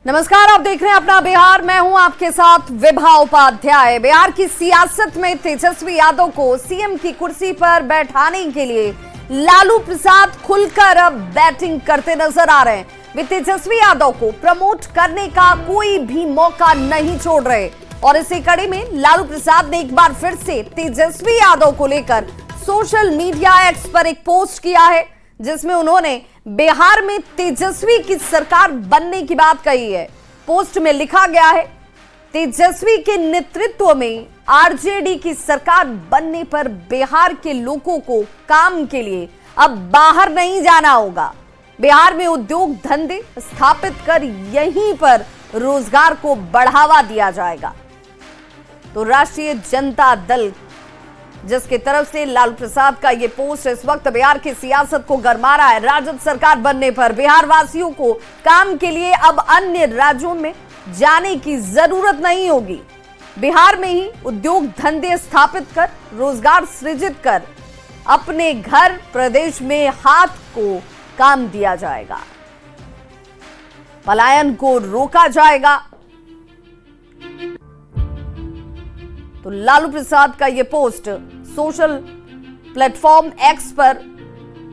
नमस्कार, आप देख रहे हैं अपना बिहार। मैं हूं आपके साथ विभा उपाध्याय। बिहार की सियासत में तेजस्वी यादव को सीएम की कुर्सी पर बैठाने के लिए लालू प्रसाद खुलकर अब बैटिंग करते नजर आ रहे हैं। वे तेजस्वी यादव को प्रमोट करने का कोई भी मौका नहीं छोड़ रहे और इसी कड़ी में लालू प्रसाद ने एक बार फिर से तेजस्वी यादव को लेकर सोशल मीडिया एक्स पर एक पोस्ट किया है, जिसमें उन्होंने बिहार में तेजस्वी की सरकार बनने की बात कही है। पोस्ट में लिखा गया है, तेजस्वी के नेतृत्व में आरजेडी की सरकार बनने पर बिहार के लोगों को काम के लिए अब बाहर नहीं जाना होगा। बिहार में उद्योग धंधे स्थापित कर यहीं पर रोजगार को बढ़ावा दिया जाएगा। तो राष्ट्रीय जनता दल, जिसकी तरफ से लालू प्रसाद का यह पोस्ट इस वक्त बिहार की सियासत को गरमा रहा है। राजद सरकार बनने पर बिहार वासियों को काम के लिए अब अन्य राज्यों में जाने की जरूरत नहीं होगी। बिहार में ही उद्योग धंधे स्थापित कर रोजगार सृजित कर अपने घर प्रदेश में हाथ को काम दिया जाएगा, पलायन को रोका जाएगा। तो लालू प्रसाद का यह पोस्ट सोशल प्लेटफॉर्म एक्स पर,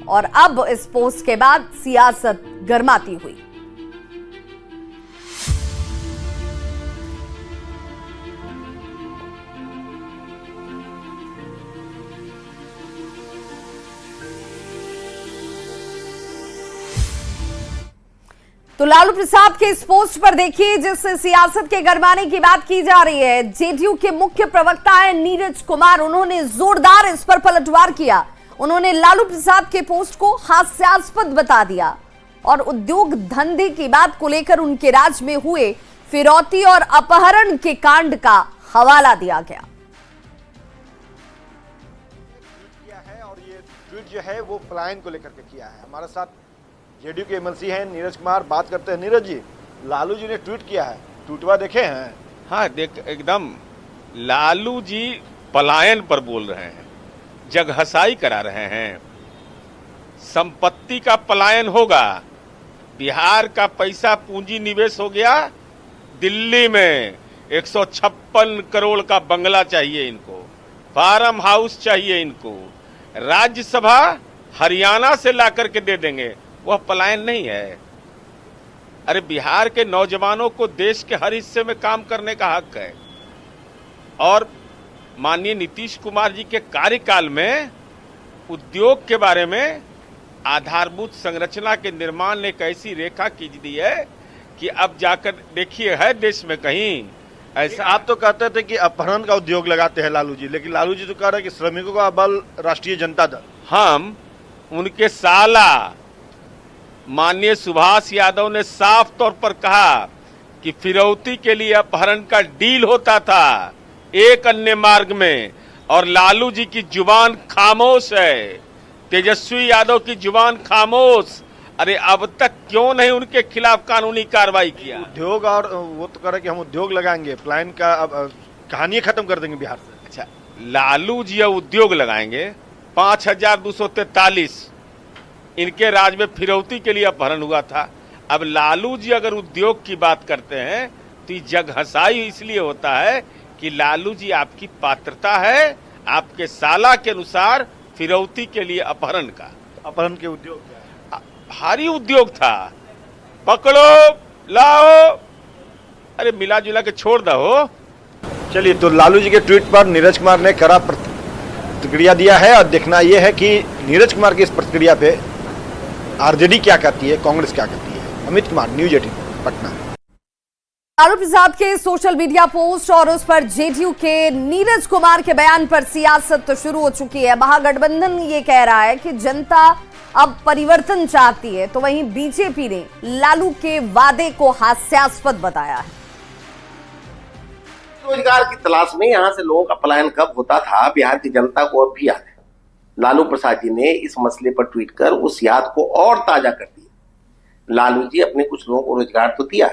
और अब इस पोस्ट के बाद सियासत गर्माती हुई। तो लालू प्रसाद के इस पोस्ट पर देखिए, जिस सियासत के गरमाने की बात की जा रही है। जेडीयू के मुख्य प्रवक्ता है नीरज कुमार, उन्होंने जोरदार इस पर पलटवार किया। उन्होंने लालू प्रसाद के पोस्ट को हास्यास्पद बता दिया और उद्योग धंधे की बात को लेकर उनके राज्य में हुए फिरौती और अपहरण के कांड का हवाला दिया गया। और ये ट्वीट जो है वो पलायन को लेकर के किया है। हमारे साथ जेडीयू के एमएलसी हैं नीरज कुमार, बात करते हैं। नीरज जी, लालू जी ने ट्वीट किया है, ट्वीटवा देखे हैं? हाँ, देख, एकदम लालू जी पलायन पर बोल रहे हैं, जगहसाई करा रहे हैं। संपत्ति का पलायन होगा। बिहार का पैसा पूंजी निवेश हो गया दिल्ली में। 156 करोड़ का बंगला चाहिए इनको, फार्म हाउस चाहिए इनको, राज्यसभा हरियाणा से ला करके दे देंगे। वह पलायन नहीं है। अरे, बिहार के नौजवानों को देश के हर हिस्से में काम करने का हक है। और माननीय नीतीश कुमार जी के कार्यकाल में उद्योग के बारे में आधारभूत संरचना के निर्माण ने एक ऐसी रेखा खींच दी है कि अब जाकर देखिए है देश में कहीं ऐसा। आप तो कहते थे कि अपहरण का उद्योग लगाते हैं लालू जी, लेकिन लालू जी तो कह रहे हैं कि श्रमिकों का बल राष्ट्रीय जनता दल। हम उनके साला माननीय सुभाष यादव ने साफ तौर पर कहा कि फिरौती के लिए अपहरण का डील होता था एक अन्य मार्ग में, और लालू जी की जुबान खामोश है, तेजस्वी यादव की जुबान खामोश। अरे, अब तक क्यों नहीं उनके खिलाफ कानूनी कार्रवाई किया? उद्योग, और वो तो कह रहे कि हम उद्योग लगाएंगे, प्लान का अब कहानी खत्म कर देंगे बिहार से। अच्छा, लालू जी उद्योग लगाएंगे। 5243 इनके राज में फिरौती के लिए अपहरण हुआ था। अब लालू जी अगर उद्योग की बात करते हैं तो जगहसाई इसलिए होता है कि लालू जी आपकी पात्रता है, आपके साला के अनुसार फिरौती के लिए अपहरण का। अपहरण के उद्योग क्या है? भारी उद्योग था, पकड़ो लाओ, अरे मिला जुला के छोड़ दो। चलिए, तो लालू जी के ट्वीट पर नीरज कुमार ने कड़ा प्रतिक्रिया दिया है, और देखना यह है कि नीरज कुमार की इस प्रतिक्रिया पे आरजेडी क्या कहती है, कांग्रेस क्या कहती है। अमित कुमार, न्यूज 18 पटना। लालू प्रसाद के सोशल मीडिया पोस्ट और उस पर जेडीयू के नीरज कुमार के बयान पर सियासत तो शुरू हो चुकी है। महागठबंधन ये कह रहा है कि जनता अब परिवर्तन चाहती है, तो वहीं बीजेपी ने लालू के वादे को हास्यास्पद बताया है। रोजगार की तलाश में यहाँ से लोगों का पलायन कब होता था, बिहार की जनता को अब भी याद है। लालू प्रसाद जी ने इस मसले पर ट्वीट कर उस याद को और ताजा कर दिया। लालू जी अपने कुछ लोगों को रोजगार तो दिया,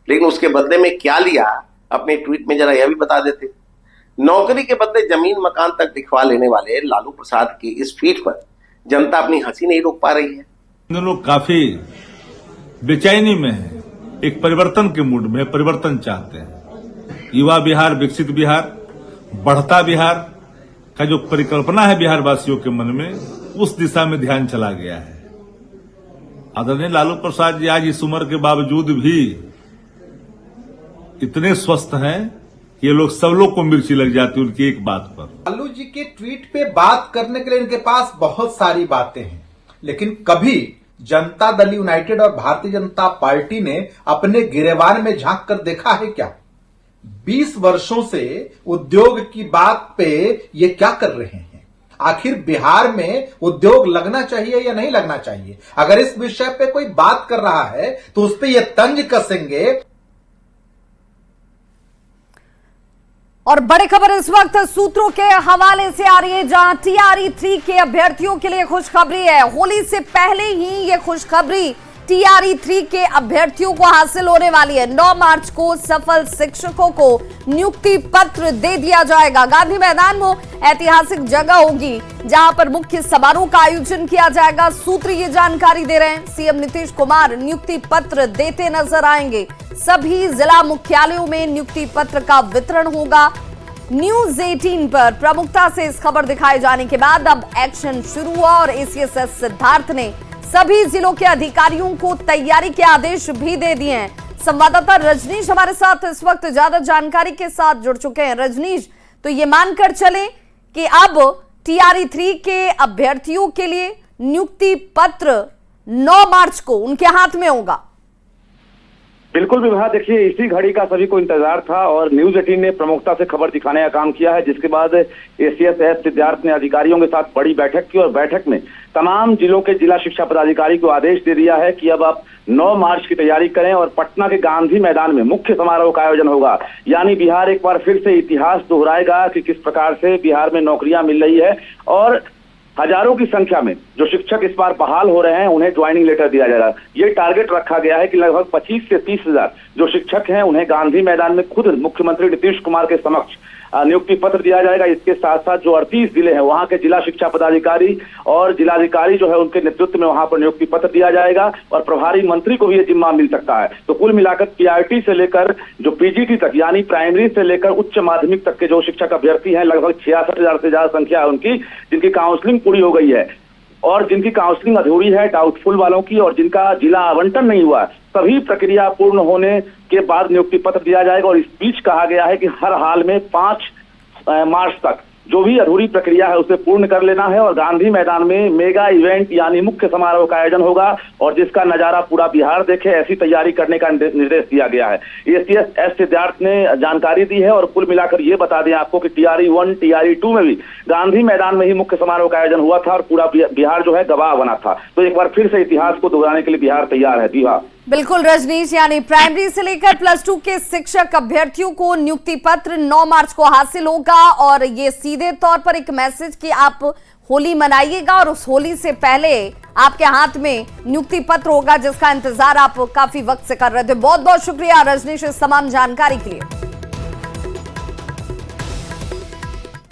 लेकिन उसके बदले में क्या लिया, अपने ट्वीट में जरा यह भी बता देते। नौकरी के बदले जमीन मकान तक दिखवा लेने वाले लालू प्रसाद की इस ट्वीट पर जनता अपनी हंसी नहीं रोक पा रही है। लोग काफी बेचैनी में है। एक परिवर्तन के मूड में परिवर्तन चाहते हैं। युवा बिहार, विकसित बिहार, बढ़ता बिहार का जो परिकल्पना है बिहार वासियों के मन में, उस दिशा में ध्यान चला गया है। आदरणीय लालू प्रसाद जी आज इस उम्र के बावजूद भी इतने स्वस्थ हैं कि ये लोग सब लोग को मिर्ची लग जाती है उनकी एक बात पर। लालू जी के ट्वीट पे बात करने के लिए इनके पास बहुत सारी बातें हैं, लेकिन कभी जनता दल यूनाइटेड और भारतीय जनता पार्टी ने अपने गिरेबान में झांक कर देखा है क्या? 20 वर्षों से उद्योग की बात पे ये क्या कर रहे हैं? आखिर बिहार में उद्योग लगना चाहिए या नहीं लगना चाहिए? अगर इस विषय पे कोई बात कर रहा है तो उस पे ये तंज कसेंगे। और बड़ी खबर इस वक्त सूत्रों के हवाले से आ रही है, जहां TRE-3 के अभ्यर्थियों के लिए खुशखबरी है। होली से पहले ही ये खुशखबरी TRE-3 के अभ्यर्थियों को हासिल होने वाली है। 9 मार्च को सफल शिक्षकों को नियुक्ति पत्र दे दिया जाएगा। गांधी मैदान में ऐतिहासिक जगह होगी जहां पर मुख्य समारोह का आयोजन किया जाएगा। सूत्र ये जानकारी दे रहे हैं। सीएम नीतीश कुमार नियुक्ति पत्र देते नजर आएंगे। सभी जिला मुख्यालयों में नियुक्ति पत्र का वितरण होगा। न्यूज 18 पर प्रमुखता से इस खबर दिखाए जाने के बाद अब एक्शन शुरू हुआ और ACSS सिद्धार्थ ने सभी जिलों के अधिकारियों को तैयारी के आदेश भी दे दिए हैं। संवाददाता रजनीश हमारे साथ इस वक्त ज्यादा जानकारी के साथ जुड़ चुके हैं। रजनीश, तो ये मानकर चलें कि अब TRE-3 के अभ्यर्थियों के लिए नियुक्ति पत्र 9 मार्च को उनके हाथ में होगा। बिल्कुल विभा, देखिए इसी घड़ी का सभी को इंतजार था और न्यूज 18 ने प्रमुखता से खबर दिखाने का काम किया है, जिसके बाद ACSS सिद्धार्थ ने अधिकारियों के साथ बड़ी बैठक की और बैठक में तमाम जिलों के जिला शिक्षा पदाधिकारी को आदेश दे दिया है कि अब आप 9 मार्च की तैयारी करें और पटना के गांधी मैदान में मुख्य समारोह का आयोजन होगा। यानी बिहार एक बार फिर से इतिहास दोहराएगा कि किस प्रकार से बिहार में नौकरियां मिल रही है और हजारों की संख्या में जो शिक्षक इस बार बहाल हो रहे हैं उन्हें ज्वाइनिंग लेटर दिया जाएगा। ये टारगेट रखा गया है कि लगभग 25 से 30 हजार जो शिक्षक हैं उन्हें गांधी मैदान में खुद मुख्यमंत्री नीतीश कुमार के समक्ष नियुक्ति पत्र दिया जाएगा। इसके साथ साथ जो 38 जिले हैं वहां के जिला शिक्षा पदाधिकारी और जिलाधिकारी जो है उनके नेतृत्व में वहां पर नियुक्ति पत्र दिया जाएगा और प्रभारी मंत्री को भी ये जिम्मा मिल सकता है। तो कुल मिलाकर PRT से लेकर जो PGT तक यानी प्राइमरी से लेकर उच्च माध्यमिक तक के जो शिक्षक अभ्यर्थी हैं लगभग 66,000 से ज्यादा संख्या है उनकी, जिनकी काउंसलिंग पूरी हो गई है और जिनकी काउंसलिंग अधूरी है डाउटफुल वालों की और जिनका जिला आवंटन नहीं हुआ, सभी प्रक्रिया पूर्ण होने के बाद नियुक्ति पत्र दिया जाएगा। और इस बीच कहा गया है कि हर हाल में 5 मार्च तक जो भी अधूरी प्रक्रिया है उसे पूर्ण कर लेना है और गांधी मैदान में मेगा इवेंट यानी मुख्य समारोह का आयोजन होगा और जिसका नजारा पूरा बिहार देखे, ऐसी तैयारी करने का निर्देश दिया गया है। ACSS सिद्धार्थ ने जानकारी दी है और कुल मिलाकर ये बता दें आपको कि TRE-1 TRE-2 में भी गांधी मैदान में ही मुख्य समारोह का आयोजन हुआ था और पूरा बिहार जो है गवाह बना था। तो एक बार फिर से इतिहास को दोहराने के लिए बिहार तैयार है। जी हाँ, बिल्कुल रजनीश, यानी प्राइमरी से लेकर +2 के शिक्षक अभ्यर्थियों को नियुक्ति पत्र 9 मार्च को हासिल होगा और ये सीधे तौर पर एक मैसेज कि आप होली मनाइएगा और उस होली से पहले आपके हाथ में नियुक्ति पत्र होगा, जिसका इंतजार आप काफी वक्त से कर रहे थे। बहुत बहुत शुक्रिया रजनीश इस तमाम जानकारी के लिए।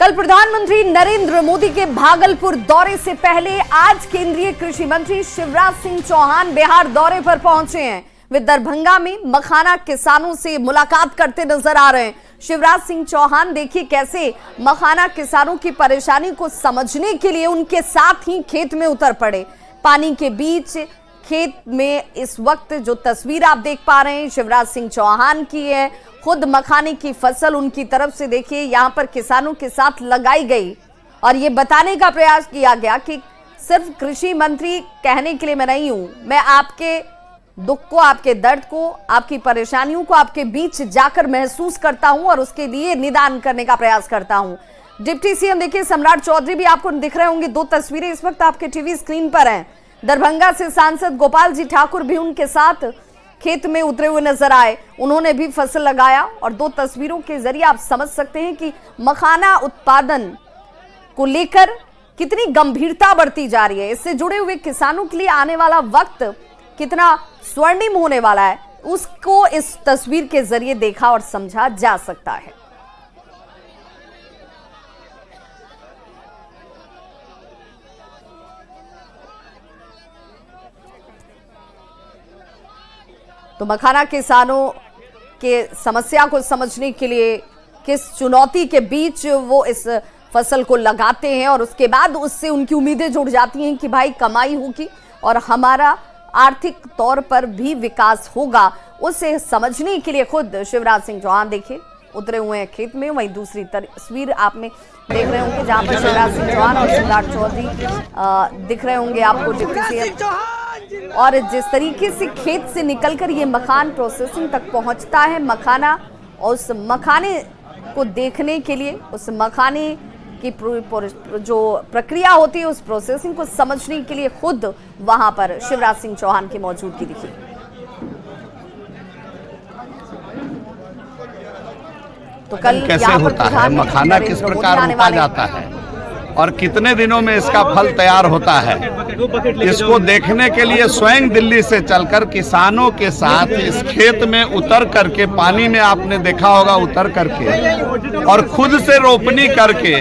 कल प्रधानमंत्री नरेंद्र मोदी के भागलपुर दौरे से पहले आज केंद्रीय कृषि मंत्री शिवराज सिंह चौहान बिहार दौरे पर पहुंचे हैं। वे दरभंगा में मखाना किसानों से मुलाकात करते नजर आ रहे हैं। शिवराज सिंह चौहान देखिए कैसे मखाना किसानों की परेशानी को समझने के लिए उनके साथ ही खेत में उतर पड़े। पानी के बीच खेत में इस वक्त जो तस्वीर आप देख पा रहे हैं शिवराज सिंह चौहान की है। खुद मखाने की फसल उनकी तरफ से देखिए यहां पर किसानों के साथ लगाई गई और ये बताने का प्रयास किया गया कि सिर्फ कृषि मंत्री कहने के लिए मैं नहीं हूं, मैं आपके दुख को, आपके दर्द को, आपकी परेशानियों को आपके बीच जाकर महसूस करता हूं और उसके लिए निदान करने का प्रयास करता हूं। डिप्टी सीएम देखिए सम्राट चौधरी भी आपको दिख रहे होंगे, 2 तस्वीरें इस वक्त आपके टीवी स्क्रीन पर हैं। दरभंगा से सांसद गोपाल जी ठाकुर भी उनके साथ खेत में उतरे हुए नजर आए, उन्होंने भी फसल लगाया और 2 तस्वीरों के जरिए आप समझ सकते हैं कि मखाना उत्पादन को लेकर कितनी गंभीरता बढ़ती जा रही है। इससे जुड़े हुए किसानों के लिए आने वाला वक्त कितना स्वर्णिम होने वाला है, उसको इस तस्वीर के जरिए देखा और समझा जा सकता है। तो मखाना किसानों के समस्या को समझने के लिए, किस चुनौती के बीच वो इस फसल को लगाते हैं और उसके बाद उससे उनकी उम्मीदें जुड़ जाती हैं कि भाई कमाई होगी और हमारा आर्थिक तौर पर भी विकास होगा, उसे समझने के लिए खुद शिवराज सिंह चौहान देखिए उतरे हुए हैं खेत में। वहीं दूसरी तस्वीर आप में देख रहे होंगे जहां पर शिवराज सिंह चौहान और सम्राट चौधरी दिख रहे होंगे आपको डिप्टी सीएम। और जिस तरीके से खेत से निकलकर ये मखान प्रोसेसिंग तक पहुंचता है, मखाना और उस मखाने को देखने के लिए, उस मखाने की जो प्रक्रिया होती है उस प्रोसेसिंग को समझने के लिए खुद वहां पर शिवराज सिंह चौहान की मौजूदगी दिखी। तो कल कैसे होता है, मखाना किस प्रकार रोपा जाता है और कितने दिनों में इसका फल तैयार होता है, इसको देखने के लिए स्वयं दिल्ली से चलकर किसानों के साथ इस खेत में उतर करके, पानी में आपने देखा होगा उतर करके और खुद से रोपनी करके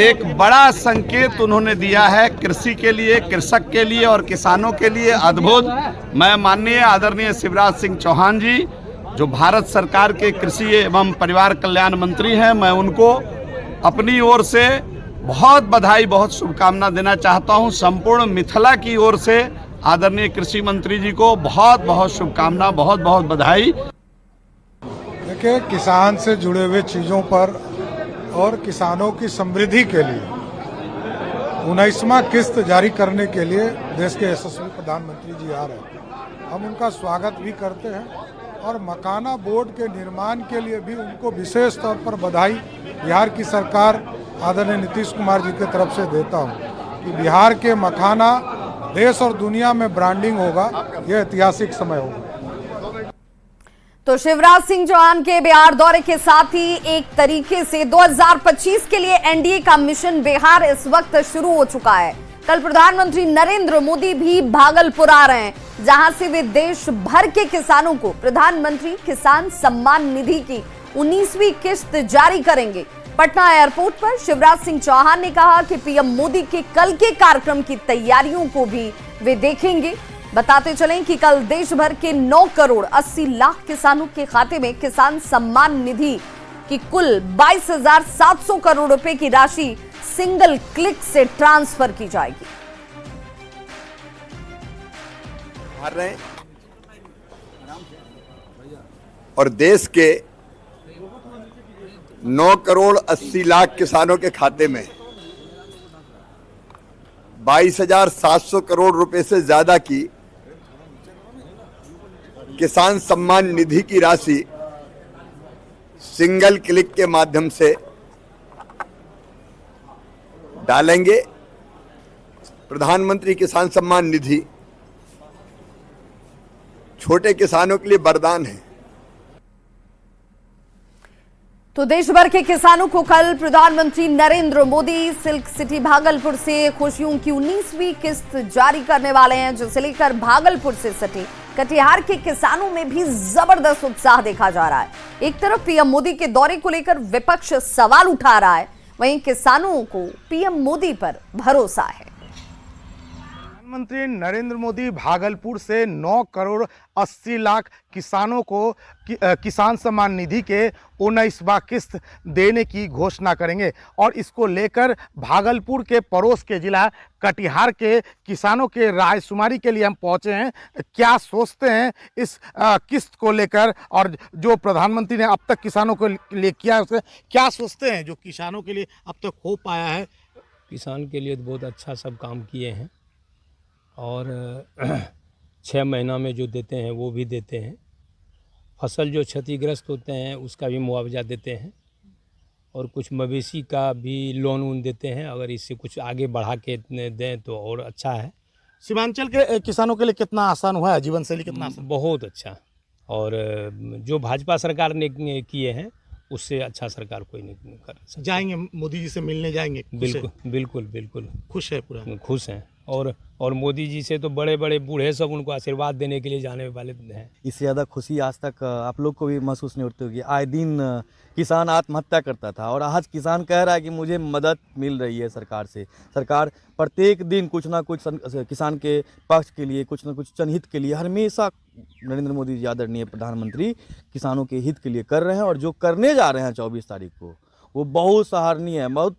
एक बड़ा संकेत उन्होंने दिया है कृषि के लिए, कृषक के लिए और किसानों के लिए। अद्भुत। मैं माननीय आदरणीय शिवराज सिंह चौहान जी जो भारत सरकार के कृषि एवं परिवार कल्याण मंत्री हैं, मैं उनको अपनी ओर से बहुत बधाई, बहुत शुभकामना देना चाहता हूं। संपूर्ण मिथिला की ओर से आदरणीय कृषि मंत्री जी को बहुत बहुत शुभकामना, बहुत बहुत बधाई। देखिए, किसान से जुड़े हुए चीज़ों पर और किसानों की समृद्धि के लिए 19वां किस्त जारी करने के लिए देश के यशस्वी प्रधानमंत्री जी आ रहे हैं। हम उनका स्वागत भी करते हैं और मखाना बोर्ड के निर्माण के लिए भी उनको विशेष तौर पर बधाई बिहार की सरकार आदरणीय नीतीश कुमार जी की तरफ से देता हूं कि बिहार के मखाना देश और दुनिया में ब्रांडिंग होगा। यह ऐतिहासिक समय होगा। तो शिवराज सिंह चौहान के बिहार दौरे के साथ ही एक तरीके से 2025 के लिए एनडीए का मिशन बिहार इस वक्त शुरू हो चुका है। कल प्रधानमंत्री नरेंद्र मोदी भी भागलपुर आ रहे हैं, जहां से वे देश भर के किसानों को प्रधानमंत्री किसान सम्मान निधि की 19वीं किस्त जारी करेंगे। पटना एयरपोर्ट पर शिवराज सिंह चौहान ने कहा कि पीएम मोदी के कल के कार्यक्रम की तैयारियों को भी वे देखेंगे। बताते चलें कि कल देश भर के 9 करोड़ 80 लाख किसानों के खाते में किसान सम्मान निधि की कुल 22,700 करोड़ रुपए की राशि सिंगल क्लिक से ट्रांसफर की जाएगी। और देश के 9 करोड़ 80 लाख किसानों के खाते में 22,700 करोड़ रुपए से ज्यादा की किसान सम्मान निधि की राशि सिंगल क्लिक के माध्यम से डालेंगे। प्रधानमंत्री किसान सम्मान निधि छोटे किसानों के लिए वरदान है। तो देश भर के किसानों को कल प्रधानमंत्री नरेंद्र मोदी सिल्क सिटी भागलपुर से खुशियों की 19वीं किस्त जारी करने वाले हैं, जिसे लेकर भागलपुर से सटे कटिहार के किसानों में भी जबरदस्त उत्साह देखा जा रहा है। एक तरफ पीएम मोदी के दौरे को लेकर विपक्ष सवाल उठा रहा है, वहीं किसानों को पीएम मोदी पर भरोसा है। प्रधानमंत्री नरेंद्र मोदी भागलपुर से 9 करोड़ 80 लाख किसानों को किसान सम्मान निधि के 19वां किस्त देने की घोषणा करेंगे और इसको लेकर भागलपुर के पड़ोस के जिला कटिहार के किसानों के रायशुमारी के लिए हम पहुंचे हैं। क्या सोचते हैं इस किस्त को लेकर और जो प्रधानमंत्री ने अब तक किसानों के लिए किया, उससे क्या सोचते हैं जो किसानों के लिए अब तक हो पाया है? किसान के लिए बहुत अच्छा सब काम किए हैं और 6 महीना में जो देते हैं वो भी देते हैं। फसल जो क्षतिग्रस्त होते हैं उसका भी मुआवजा देते हैं और कुछ मवेशी का भी लोन वोन देते हैं। अगर इससे कुछ आगे बढ़ा के दें तो और अच्छा है। सीमांचल के किसानों के लिए कितना आसान हुआ है, जीवन शैली कितना आसान? बहुत अच्छा। और जो भाजपा सरकार ने किए हैं उससे अच्छा सरकार कोई नहीं कर सकता। जाएंगे मोदी जी से मिलने जाएंगे? बिल्कुल बिल्कुल बिल्कुल खुश है, पूरा खुश हैं और मोदी जी से तो बड़े बड़े बूढ़े सब उनको आशीर्वाद देने के लिए जाने वाले हैं। इससे ज़्यादा खुशी आज तक आप लोग को भी महसूस नहीं होती होगी। आए दिन किसान आत्महत्या करता था और आज किसान कह रहा है कि मुझे मदद मिल रही है सरकार से। सरकार प्रत्येक दिन कुछ ना कुछ किसान के पक्ष के लिए, कुछ ना कुछ जनहित के लिए हमेशा नरेंद्र मोदी जी आदरणीय प्रधानमंत्री किसानों के हित के लिए कर रहे हैं। और जो करने जा रहे हैं 24 तारीख को वो बहुत सराहनीय है, बहुत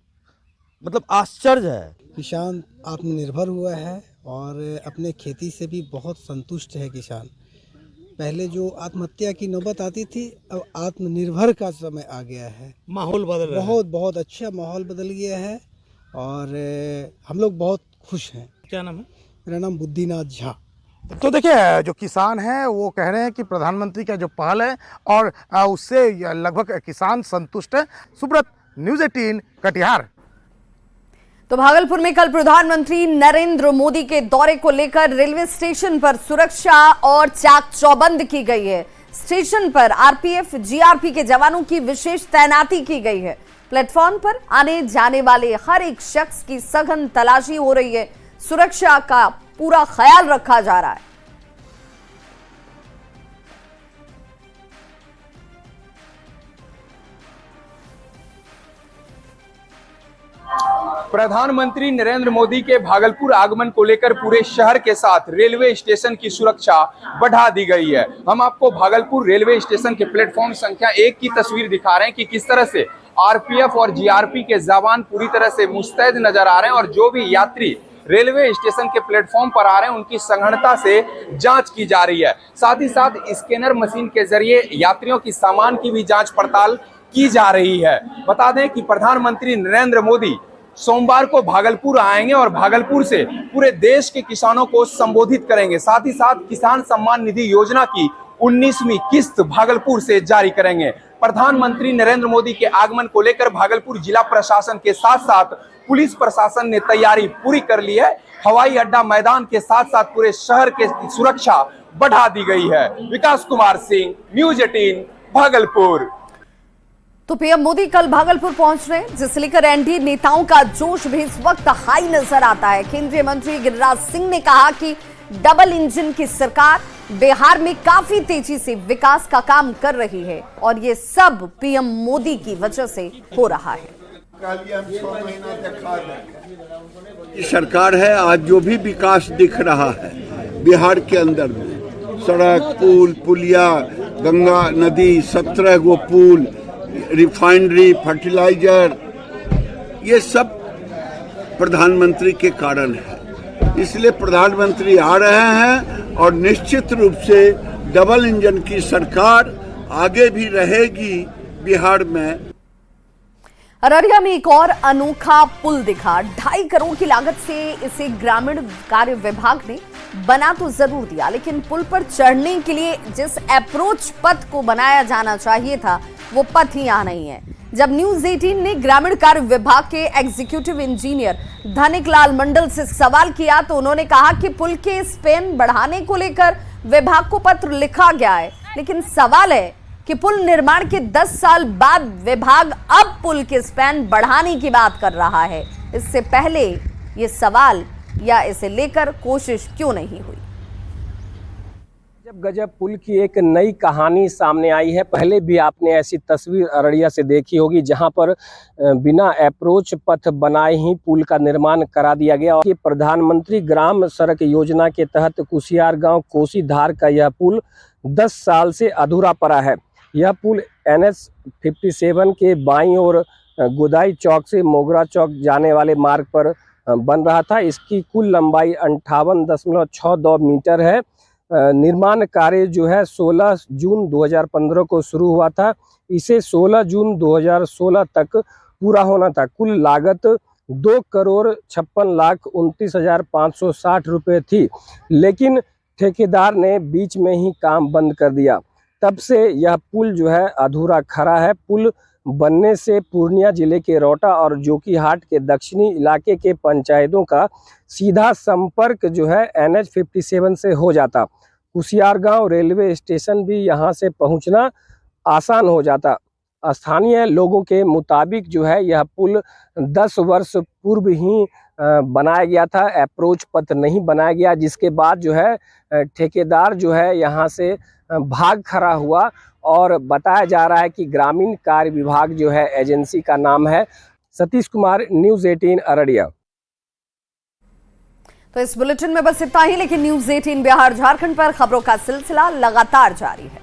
मतलब आश्चर्य है। किसान आत्मनिर्भर हुआ है और अपने खेती से भी बहुत संतुष्ट है किसान। पहले जो आत्महत्या की नौबत आती थी, अब आत्मनिर्भर का समय आ गया है। माहौल बदल रहा है। बहुत अच्छा माहौल बदल गया है और हम लोग बहुत खुश हैं। क्या नाम है? मेरा नाम बुद्धिनाथ झा। तो देखिए, जो किसान हैं वो कह रहे हैं कि प्रधानमंत्री का जो पहल है और उससे लगभग किसान संतुष्ट है। सुब्रत, न्यूज़ 18 कटिहार। तो भागलपुर में कल प्रधानमंत्री नरेंद्र मोदी के दौरे को लेकर रेलवे स्टेशन पर सुरक्षा और चाक चौबंद की गई है। स्टेशन पर आरपीएफ, जीआरपी के जवानों की विशेष तैनाती की गई है। प्लेटफॉर्म पर आने जाने वाले हर एक शख्स की सघन तलाशी हो रही है। सुरक्षा का पूरा ख्याल रखा जा रहा है। प्रधानमंत्री नरेंद्र मोदी के भागलपुर आगमन को लेकर पूरे शहर के साथ रेलवे स्टेशन की सुरक्षा बढ़ा दी गई है। हम आपको भागलपुर रेलवे स्टेशन के प्लेटफॉर्म संख्या 1 की तस्वीर दिखा रहे हैं कि किस तरह से आरपीएफ और जीआरपी के जवान पूरी तरह से मुस्तैद नजर आ रहे हैं और जो भी यात्री रेलवे स्टेशन के प्लेटफॉर्म पर आ रहे हैं उनकी सघनता से जांच की जा रही है। साथ ही साथ स्कैनर मशीन के जरिए यात्रियों की सामान की भी जांच पड़ताल की जा रही है। बता दें कि प्रधानमंत्री नरेंद्र मोदी सोमवार को भागलपुर आएंगे और भागलपुर से पूरे देश के किसानों को संबोधित करेंगे। साथ ही साथ किसान सम्मान निधि योजना की 19वीं किस्त भागलपुर से जारी करेंगे। प्रधानमंत्री नरेंद्र मोदी के आगमन को लेकर भागलपुर जिला प्रशासन के साथ साथ पुलिस प्रशासन ने तैयारी पूरी कर ली है। हवाई अड्डा मैदान के साथ साथ पूरे शहर के सुरक्षा बढ़ा दी गई है। विकास कुमार सिंह, न्यूज़ 18 भागलपुर। तो पीएम मोदी कल भागलपुर पहुंच रहे, जिसे लेकर एनडीए नेताओं का जोश भी इस वक्त हाई नजर आता है। केंद्रीय मंत्री गिरिराज सिंह ने कहा कि डबल इंजन की सरकार बिहार में काफी तेजी से विकास का काम कर रही है और ये सब पीएम मोदी की वजह से हो रहा है। सरकार है, आज जो भी विकास दिख रहा है बिहार के अंदर में, सड़क, पुल, पुलिया, गंगा नदी, 17 गो पुल, रिफाइनरी, फर्टिलाइजर, ये सब प्रधानमंत्री के कारण है। इसलिए प्रधानमंत्री आ रहे हैं और निश्चित रूप से डबल इंजन की सरकार आगे भी रहेगी बिहार में। अररिया में एक और अनोखा पुल दिखा। 2.5 करोड़ की लागत से इसे ग्रामीण कार्य विभाग ने बना तो जरूर दिया, लेकिन पुल पर चढ़ने के लिए जिस अप्रोच पथ को बनाया जाना चाहिए था वो पथ ही यहाँ नहीं है। जब न्यूज़ 18 ने ग्रामीण कार्य विभाग के एग्जीक्यूटिव इंजीनियर धनिक लाल मंडल से सवाल किया तो उन्होंने कहा कि पुल के स्पेन बढ़ाने को लेकर विभाग को पत्र लिखा गया है, लेकिन सवाल है कि पुल निर्माण के 10 साल बाद विभाग अब पुल के स्पैन बढ़ाने की बात कर रहा है। इससे पहले ये सवाल या इसे लेकर कोशिश क्यों नहीं हुई? गजब पुल की एक नई कहानी सामने आई है। पहले भी आपने ऐसी तस्वीर अररिया से देखी होगी जहां पर बिना अप्रोच पथ बनाए ही पुल का निर्माण करा दिया गया। और प्रधानमंत्री ग्राम सड़क योजना के तहत कुसियार गांव कोसी धार का यह पुल 10 साल से अधूरा पड़ा है। यह पुल NH 57 के बाईं ओर गोदाई चौक से मोगरा चौक जाने वाले मार्ग पर बन रहा था। इसकी कुल लंबाई 58.62 मीटर है। निर्माण कार्य जो है 16 जून 2015 को शुरू हुआ था। इसे 16 जून 2016 तक पूरा होना था। कुल लागत 2,56,29,560 रुपये थी, लेकिन ठेकेदार ने बीच में ही काम बंद कर दिया। तब से यह पुल जो है अधूरा खड़ा है। पुल बनने से पूर्णिया जिले के रौटा और जोकीहाट के दक्षिणी इलाके के पंचायतों का सीधा संपर्क जो है NH 57 से हो जाता। कुसियार गांव रेलवे स्टेशन भी यहां से पहुंचना आसान हो जाता। स्थानीय लोगों के मुताबिक जो है यह पुल 10 वर्ष पूर्व ही बनाया गया था, अप्रोच पथ नहीं बनाया गया, जिसके बाद जो है ठेकेदार जो है यहाँ से भाग खड़ा हुआ। और बताया जा रहा है कि ग्रामीण कार्य विभाग जो है एजेंसी का नाम है। सतीश कुमार, न्यूज़ 18 अररिया। तो इस बुलेटिन में बस इतना ही, लेकिन न्यूज़ 18 बिहार झारखंड पर खबरों का सिलसिला लगातार जारी है।